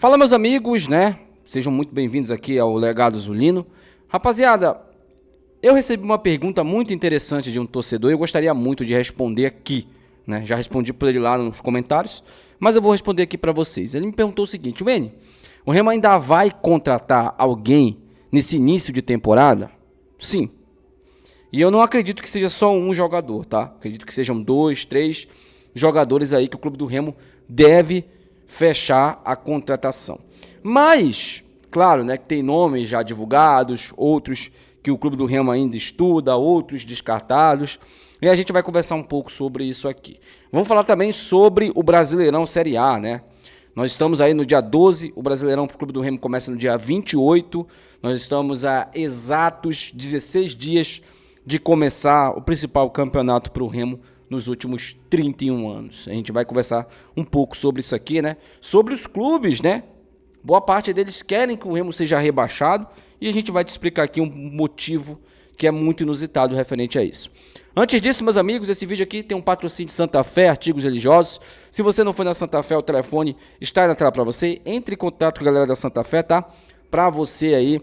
Fala, meus amigos, né? Sejam muito bem-vindos aqui ao Legado Zulino. Rapaziada, eu recebi uma pergunta muito interessante de um torcedor e eu gostaria muito de responder aqui, né? Já respondi para ele lá nos comentários, mas eu vou responder aqui para vocês. Ele me perguntou o seguinte: Vene, o Remo ainda vai contratar alguém nesse início de temporada? Sim. E eu não acredito que seja só um jogador, tá? Acredito que sejam 2, 3 jogadores aí que o clube do Remo deve fechar a contratação. Mas, claro, né, que tem nomes já divulgados, outros que o clube do Remo ainda estuda, outros descartados. E a gente vai conversar um pouco sobre isso aqui. Vamos falar também sobre o Brasileirão Série A, né? Nós estamos aí no dia 12, o Brasileirão para o Clube do Remo começa no dia 28. Nós estamos a exatos 16 dias de começar o principal campeonato para o Remo nos últimos 31 anos. A gente vai conversar um pouco sobre isso aqui, né? Sobre os clubes, né? Boa parte deles querem que o Remo seja rebaixado e a gente vai te explicar aqui um motivo que é muito inusitado referente a isso. Antes disso, meus amigos, esse vídeo aqui tem um patrocínio de Santa Fé, artigos religiosos. Se você não foi na Santa Fé, o telefone está aí na tela para você. Entre em contato com a galera da Santa Fé, tá? Para você aí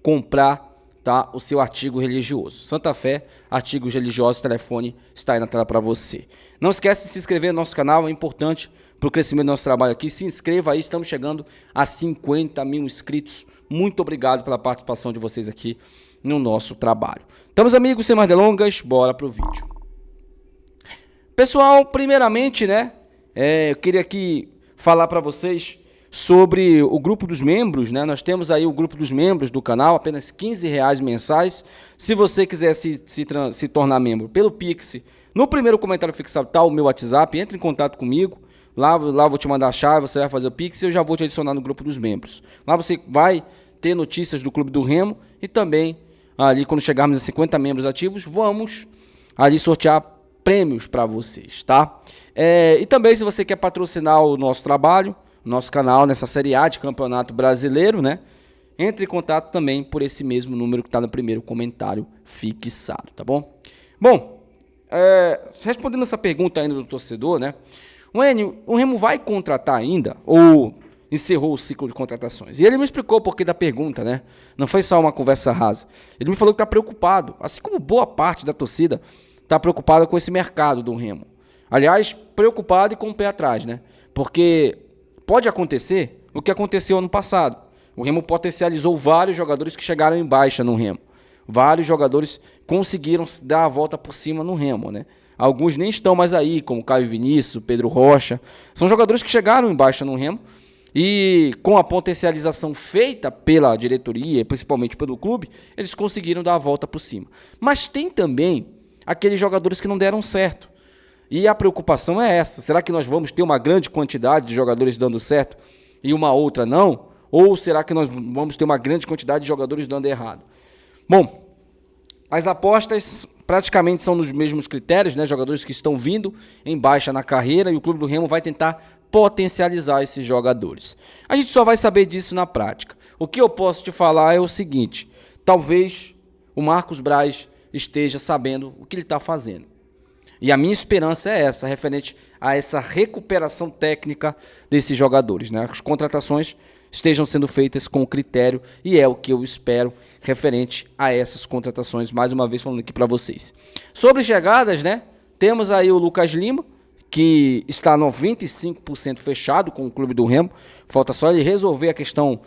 comprar, tá, o seu artigo religioso. Santa Fé, artigos religiosos, telefone está aí na tela para você. Não esquece de se inscrever no nosso canal, é importante para o crescimento do nosso trabalho aqui. Se inscreva aí, estamos chegando a 50 mil inscritos. Muito obrigado pela participação de vocês aqui no nosso trabalho. Então, meus amigos, sem mais delongas, bora pro vídeo. Pessoal, primeiramente, né, eu queria aqui falar para vocês sobre o grupo dos membros, né? Nós temos aí o grupo dos membros do canal, apenas R$15 mensais. Se você quiser se tornar membro pelo Pix, no primeiro comentário fixado está o meu WhatsApp, entre em contato comigo. Lá vou te mandar a chave, você vai fazer o Pix e eu já vou te adicionar no grupo dos membros. Lá você vai ter notícias do Clube do Remo e também, ali quando chegarmos a 50 membros ativos, vamos ali sortear prêmios para vocês, tá? E também, se você quer patrocinar o nosso trabalho, nosso canal nessa Série A de Campeonato Brasileiro, né? Entre em contato também por esse mesmo número que está no primeiro comentário fixado, tá bom? Bom, respondendo essa pergunta ainda do torcedor, né? O Remo vai contratar ainda ou encerrou o ciclo de contratações? E ele me explicou o porquê da pergunta, né? Não foi só uma conversa rasa. Ele me falou que está preocupado, assim como boa parte da torcida está preocupada com esse mercado do Remo. Aliás, preocupado e com o pé atrás, né? Porque pode acontecer o que aconteceu ano passado. O Remo potencializou vários jogadores que chegaram em baixa no Remo. Vários jogadores conseguiram dar a volta por cima no Remo, né? Alguns nem estão mais aí, como Caio Vinícius, Pedro Rocha. São jogadores que chegaram em baixa no Remo e com a potencialização feita pela diretoria, principalmente pelo clube, eles conseguiram dar a volta por cima. Mas tem também aqueles jogadores que não deram certo. E a preocupação é essa. Será que nós vamos ter uma grande quantidade de jogadores dando certo e uma outra não? Ou será que nós vamos ter uma grande quantidade de jogadores dando errado? Bom, as apostas praticamente são nos mesmos critérios, né? Jogadores que estão vindo em baixa na carreira e o Clube do Remo vai tentar potencializar esses jogadores. A gente só vai saber disso na prática. O que eu posso te falar é o seguinte: talvez o Marcos Braz esteja sabendo o que ele está fazendo. E a minha esperança é essa, referente a essa recuperação técnica desses jogadores, né? As contratações estejam sendo feitas com critério e é o que eu espero referente a essas contratações, mais uma vez falando aqui para vocês. Sobre chegadas, né? Temos aí o Lucas Lima, que está 95% fechado com o Clube do Remo. Falta só ele resolver a questão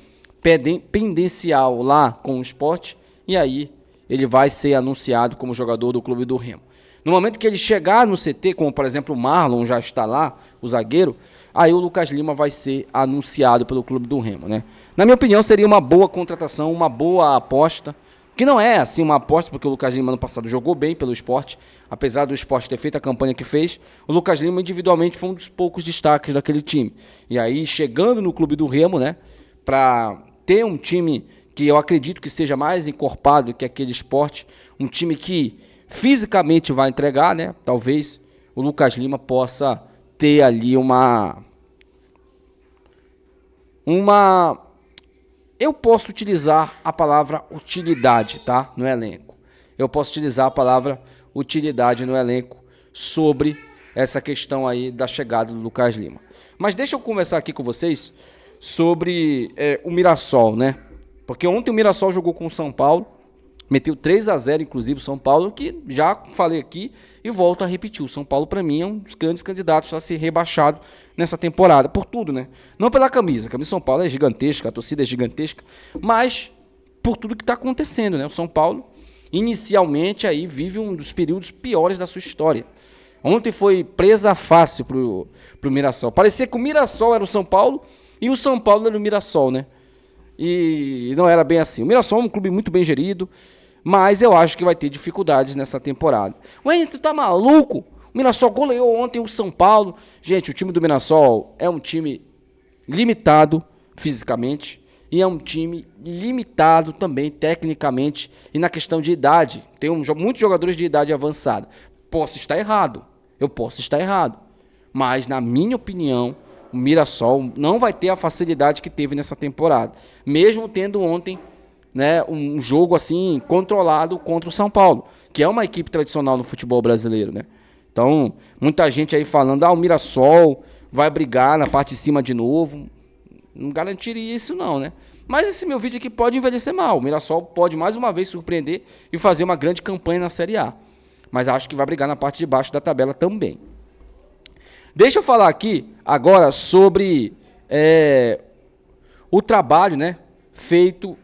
pendencial lá com o Sport e aí ele vai ser anunciado como jogador do Clube do Remo. No momento que ele chegar no CT, como por exemplo o Marlon já está lá, o zagueiro, aí o Lucas Lima vai ser anunciado pelo Clube do Remo, né? Na minha opinião, seria uma boa contratação, uma boa aposta, que não é assim uma aposta, porque o Lucas Lima no passado jogou bem pelo Sport, apesar do Sport ter feito a campanha que fez, o Lucas Lima individualmente foi um dos poucos destaques daquele time. E aí, chegando no Clube do Remo, né, para ter um time que eu acredito que seja mais encorpado que aquele Sport, um time que fisicamente vai entregar, né? Talvez o Lucas Lima possa ter ali eu posso utilizar a palavra utilidade, tá? No elenco. Eu posso utilizar a palavra utilidade no elenco sobre essa questão aí da chegada do Lucas Lima. Mas deixa eu conversar aqui com vocês sobre o Mirassol, né? Porque ontem o Mirassol jogou com o São Paulo, meteu 3-0, inclusive, o São Paulo, que já falei aqui e volto a repetir. O São Paulo, para mim, é um dos grandes candidatos a ser rebaixado nessa temporada. Por tudo, né? Não pela camisa. A camisa do São Paulo é gigantesca, a torcida é gigantesca, mas por tudo que está acontecendo, né? O São Paulo, inicialmente, aí vive um dos períodos piores da sua história. Ontem foi presa fácil pro Mirassol. Parecia que o Mirassol era o São Paulo e o São Paulo era o Mirassol, né? E não era bem assim. O Mirassol é um clube muito bem gerido, mas eu acho que vai ter dificuldades nessa temporada. Ué, tu tá maluco? O Mirassol goleou ontem o São Paulo. Gente, o time do Mirassol é um time limitado fisicamente e é um time limitado também tecnicamente e na questão de idade. Tem muitos jogadores de idade avançada. Posso estar errado, eu posso estar errado, mas na minha opinião, o Mirassol não vai ter a facilidade que teve nessa temporada, mesmo tendo ontem, né, um jogo assim controlado contra o São Paulo, que é uma equipe tradicional no futebol brasileiro, né? Então, muita gente aí falando, o Mirassol vai brigar na parte de cima de novo. Não garantiria isso não, né? Mas esse meu vídeo aqui pode envelhecer mal. O Mirassol pode mais uma vez surpreender e fazer uma grande campanha na Série A. Mas acho que vai brigar na parte de baixo da tabela também. Deixa eu falar aqui agora sobre o trabalho, né, feito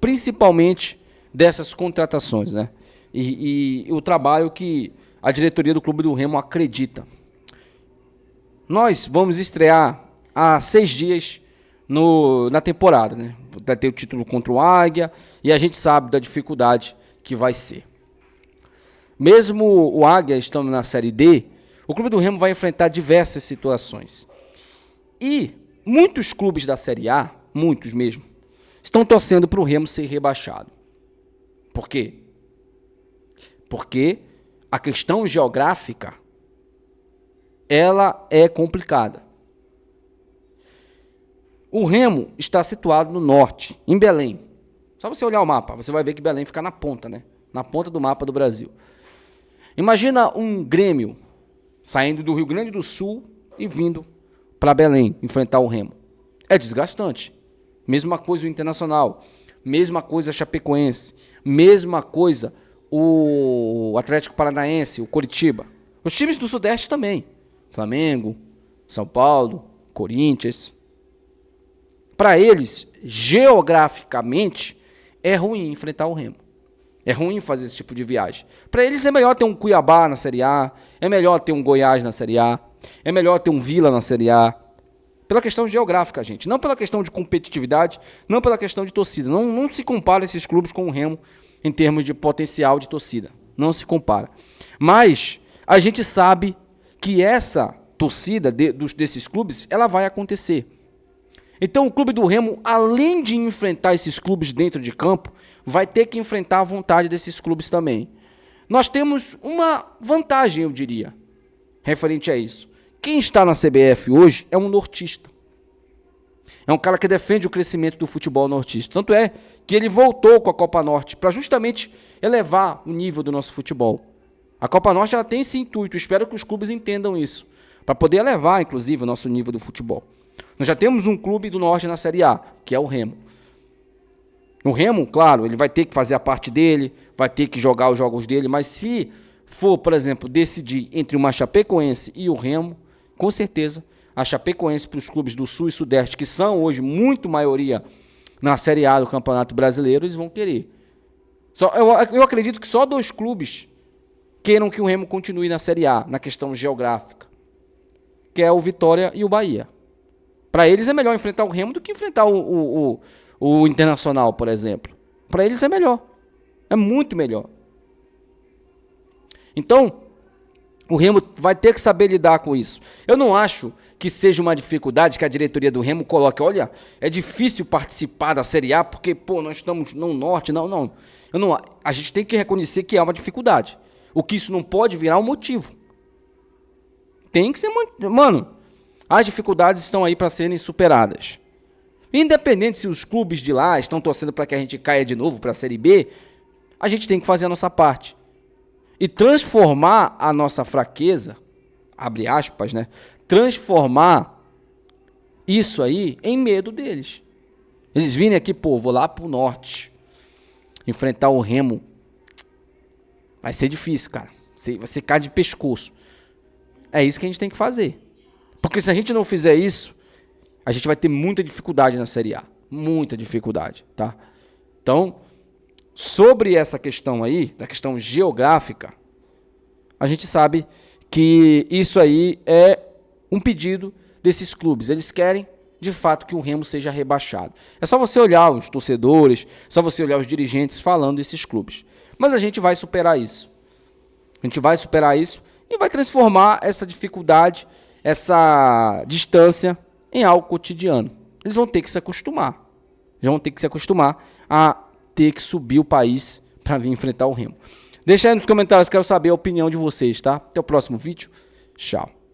principalmente dessas contratações, né? E o trabalho que a diretoria do Clube do Remo acredita. Nós vamos estrear há 6 dias na temporada, né? Vai ter o título contra o Águia e a gente sabe da dificuldade que vai ser. Mesmo o Águia estando na Série D, o Clube do Remo vai enfrentar diversas situações. E muitos clubes da Série A, muitos mesmo, estão torcendo para o Remo ser rebaixado. Por quê? Porque a questão geográfica, ela é complicada. O Remo está situado no norte, em Belém. Só você olhar o mapa, você vai ver que Belém fica na ponta, né? Na ponta do mapa do Brasil. Imagina um Grêmio saindo do Rio Grande do Sul e vindo para Belém enfrentar o Remo. É desgastante. Mesma coisa o Internacional, mesma coisa a Chapecoense, mesma coisa o Atlético Paranaense, o Coritiba. Os times do Sudeste também. Flamengo, São Paulo, Corinthians. Para eles, geograficamente, é ruim enfrentar o Remo. É ruim fazer esse tipo de viagem. Para eles é melhor ter um Cuiabá na Série A, é melhor ter um Goiás na Série A, é melhor ter um Vila na Série A. Pela questão geográfica, gente. Não pela questão de competitividade, não pela questão de torcida. Não se compara esses clubes com o Remo em termos de potencial de torcida. Não se compara. Mas a gente sabe que essa torcida desses clubes, ela vai acontecer. Então o Clube do Remo, além de enfrentar esses clubes dentro de campo, vai ter que enfrentar a vontade desses clubes também. Nós temos uma vantagem, eu diria, referente a isso. Quem está na CBF hoje é um nortista. É um cara que defende o crescimento do futebol nortista. Tanto é que ele voltou com a Copa Norte para justamente elevar o nível do nosso futebol. A Copa Norte ela tem esse intuito, espero que os clubes entendam isso, para poder elevar, inclusive, o nosso nível do futebol. Nós já temos um clube do Norte na Série A, que é o Remo. O Remo, claro, ele vai ter que fazer a parte dele, vai ter que jogar os jogos dele, mas se for, por exemplo, decidir entre uma Chapecoense e o Remo, com certeza, a Chapecoense para os clubes do Sul e Sudeste, que são hoje muito maioria na Série A do Campeonato Brasileiro, eles vão querer. Eu acredito que só 2 clubes queiram que o Remo continue na Série A, na questão geográfica, que é o Vitória e o Bahia. Para eles é melhor enfrentar o Remo do que enfrentar o Internacional, por exemplo. Para eles é melhor. É muito melhor. Então, o Remo vai ter que saber lidar com isso. Eu não acho que seja uma dificuldade que a diretoria do Remo coloque. Olha, é difícil participar da Série A porque, nós estamos no Norte. Não. A gente tem que reconhecer que é uma dificuldade. O que isso não pode virar um motivo. Tem que ser... Mano, as dificuldades estão aí para serem superadas. Independente se os clubes de lá estão torcendo para que a gente caia de novo para a Série B, a gente tem que fazer a nossa parte. E transformar a nossa fraqueza, abre aspas, né? Transformar isso aí em medo deles. Eles virem aqui, pô, vou lá pro norte enfrentar o Remo. Vai ser difícil, cara. Vai ser cara de pescoço. É isso que a gente tem que fazer. Porque se a gente não fizer isso, a gente vai ter muita dificuldade na Série A. Muita dificuldade, tá? Então, sobre essa questão aí, da questão geográfica, a gente sabe que isso aí é um pedido desses clubes. Eles querem, de fato, que o Remo seja rebaixado. É só você olhar os torcedores, só você olhar os dirigentes falando desses clubes. Mas a gente vai superar isso. A gente vai superar isso e vai transformar essa dificuldade, essa distância em algo cotidiano. Eles vão ter que se acostumar. Eles vão ter que se acostumar a ter que subir o país para vir enfrentar o Remo. Deixa aí nos comentários, quero saber a opinião de vocês, tá? Até o próximo vídeo. Tchau.